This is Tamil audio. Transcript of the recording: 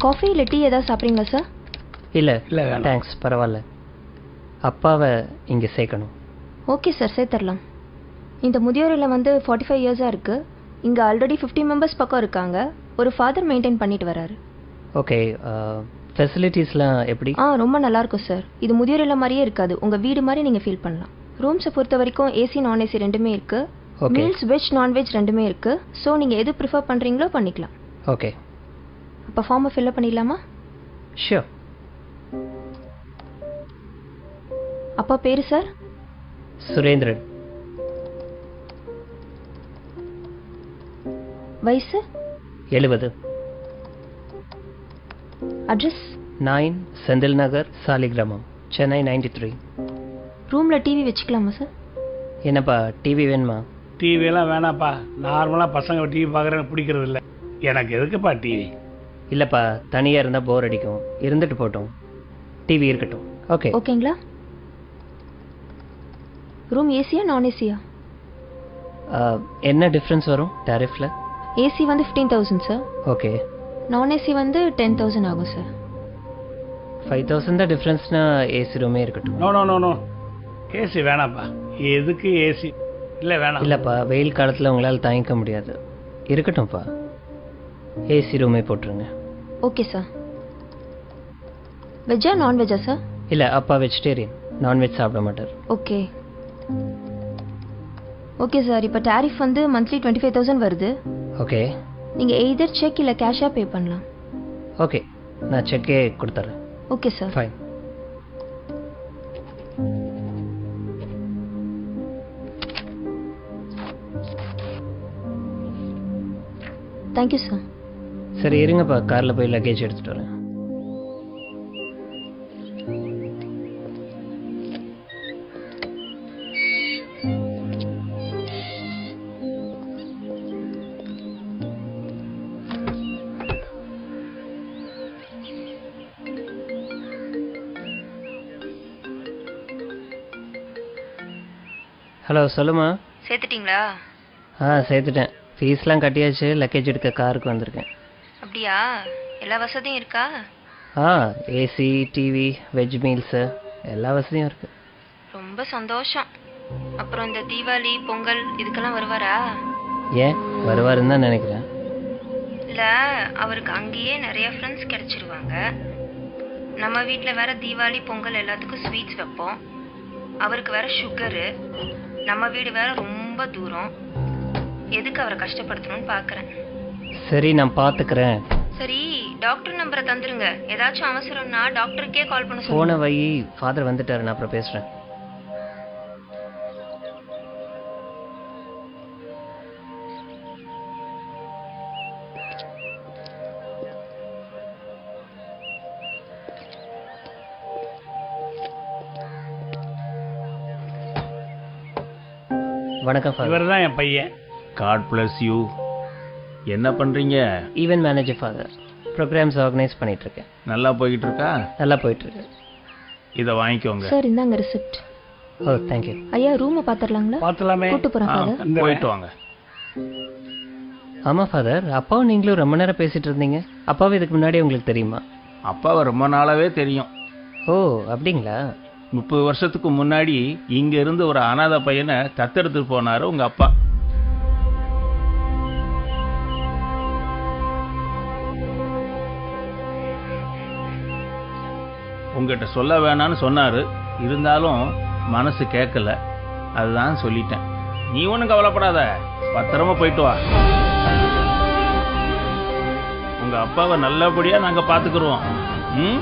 காஃபி இல்லை டீ ஏதாவது சாப்பிட்றீங்களா சார்? இல்லை இல்லை தேங்க்ஸ், பரவாயில்ல. அப்பாவை இங்கே சேர்க்கணும். ஓகே சார், சேர்த்துடலாம். இந்த முதியோர் இல்லம் வந்து 45 இயர்ஸாக இருக்குது. இங்கே ஆல்ரெடி 50 மெம்பர்ஸ் பக்கம் இருக்காங்க. ஒரு ஃபாதர் மெயின்டைன் பண்ணிட்டு வராரு. ஓகே, ஃபெசிலிட்டிஸ்லாம் எப்படி? ரொம்ப நல்லாயிருக்கும் சார். இது முதியோர் இல்லம் மாதிரியே இருக்காது, உங்கள் வீடு மாதிரி நீங்கள் ஃபீல் பண்ணலாம். ரூம்ஸை பொறுத்த வரைக்கும் ஏசி நான் ஏசி ரெண்டுமே இருக்குது. மீல்ஸ் வெஜ் நான்வெஜ் ரெண்டுமே இருக்குது. ஸோ நீங்கள் எது ப்ரிஃபர் பண்ணுறீங்களோ பண்ணிக்கலாம். ஓகே, அப்போ ஃபார்மை ஃபில்அப் பண்ணிடலாமா? ஷியோர். அப்பா பேர் சார்? சுரேந்திரன். வயசு? 70. அட்ரஸ்? 9 செந்தில் நகர், சாலிகிராமம், சென்னை 93. ரூமில் டிவி வச்சுக்கலாமா சார்? என்னப்பா டிவி வேணுமா? டிவியெல்லாம் வேணாப்பா. நார்மலாக பசங்க டிவி பார்க்குறேன்னு பிடிக்கிறது இல்லை. எனக்கு எதுக்குப்பா டிவி? இல்லைப்பா, தனியாக இருந்தால் போர் அடிக்கும். இருந்துட்டு போட்டோம், டிவி இருக்கட்டும். ஓகே ஓகேங்களா? ரூம் ஏசியா நான் ஏசியா? என்ன டிஃப்ரென்ஸ் வரும் டாரிஃபில்? ஏசி வந்து 15,000 சார். ஓகே. நான் ஏசி வந்து 10,000 ஆகும் சார். 5,000 தான் டிஃப்ரென்ஸ்னா ஏசி ரூமே இருக்கட்டும். No no no no, AC வேணாப்பா. எதுக்கு ஏசி? இல்லை வேணாம். இல்லைப்பா, வெயில் காலத்தில் உங்களால் தாங்கிக்க முடியாது. இருக்கட்டும்ப்பா, ஏசி ரூமே போட்டுருங்க. Okay sir. வெஜ்ஜா நான்வெஜ்ஜா சார்? இல்லை, அப்பா வெஜிடேரியன், நான்வெஜ் சாப்பிட மாட்டார். Okay okay sir. இப்போ டாரிஃப் வந்து மந்த்லி 25,000 வருது. ஓகே. நீங்கள் எய்தர் செக் இல்லை கேஷாக பே பண்ணலாம். ஓகே, நான் செக்கே கொடுத்துட்றேன். Okay sir. Fine. Thank you sir. சரி இருங்கப்பா, காரில் போய் லக்கேஜ் எடுத்துகிட்டு வரேன். ஹலோ, சொல்லுமா. சேர்த்துட்டிங்களா? சேர்த்துட்டேன். ஃபீஸ்லாம் கட்டியாச்சு. லக்கேஜ் எடுக்க காருக்கு வந்திருக்கேன். அப்படியா? எல்லா வசதியும் இருக்கா? ஏசி, டிவி, வெஜ் மீல்ஸு எல்லா வசதியும் இருக்குது. ரொம்ப சந்தோஷம். அப்புறம் இந்த தீபாவளி பொங்கல் இதுக்கெல்லாம் வருவாரா? ஏன் வருவாருன்னு தான் நினைக்கிறேன். இல்லை, அவருக்கு அங்கேயே நிறைய ஃப்ரெண்ட்ஸ் கிடச்சிருவாங்க. நம்ம வீட்டில் வேற தீபாவளி பொங்கல் எல்லாத்துக்கும் ஸ்வீட்ஸ் வைப்போம். அவருக்கு வேற சுகரு. நம்ம வீடு வேற ரொம்ப தூரம். எதுக்கு அவரை கஷ்டப்படுத்தணும்னு பார்க்குறேன். சரி, நான் பார்த்துக்கிறேன். சரி, டாக்டர் நம்பரை தந்துருங்க. ஏதாச்சும் அவசரம்னா டாக்டருக்கே கால் பண்ண போன சொல்லுங்க. வை, ஃபாதர் வந்துட்டாரு, நான் அப்புறம் பேசுகிறேன். வணக்கம் ஃபாதர். இவர் தான் என் பையன். God bless you. என்ன பண்ணுறீங்க? Event manager father. Programs organise பண்ணிகிட்ருக்கேன். நல்லா போய்கிட்டு இருக்கா? நல்லா போயிட்டுருக்கு. இதை வாங்கிக்கோங்க. சார் இந்தாங்க ரிசிப்ட். ஓ தேங்க்யூ. ஐயா ரூமை பார்த்துடலாங்களா? பார்த்துலாமே. கூட்டு போகிறேன் ஃபாதர். போயிட்டு வாங்க. ஆமாம் ஃபாதர், அப்பாவும் நீங்களும் ரொம்ப நேரம் பேசிகிட்டு இருந்தீங்க. அப்பாவும் இதுக்கு முன்னாடி உங்களுக்கு தெரியுமா? அப்பாவை ரொம்ப நாளாவே தெரியும். ஓ அப்படிங்களா? 30 வருஷத்துக்கு முன்னாடி இங்க இருந்து ஒரு அனாதை பையனை தத்தெடுத்து போனாரு உங்க அப்பா. உங்ககிட்ட சொல்ல வேணான்னு சொன்னாரு. இருந்தாலும் மனசு கேட்கல, அதுதான் சொல்லிட்டேன். நீ ஒன்றும் கவலைப்படாத, பத்திரமா போயிட்டு வா. உங்க அப்பாவை நல்லபடியா நாங்க பாத்துக்கிறோம். ம்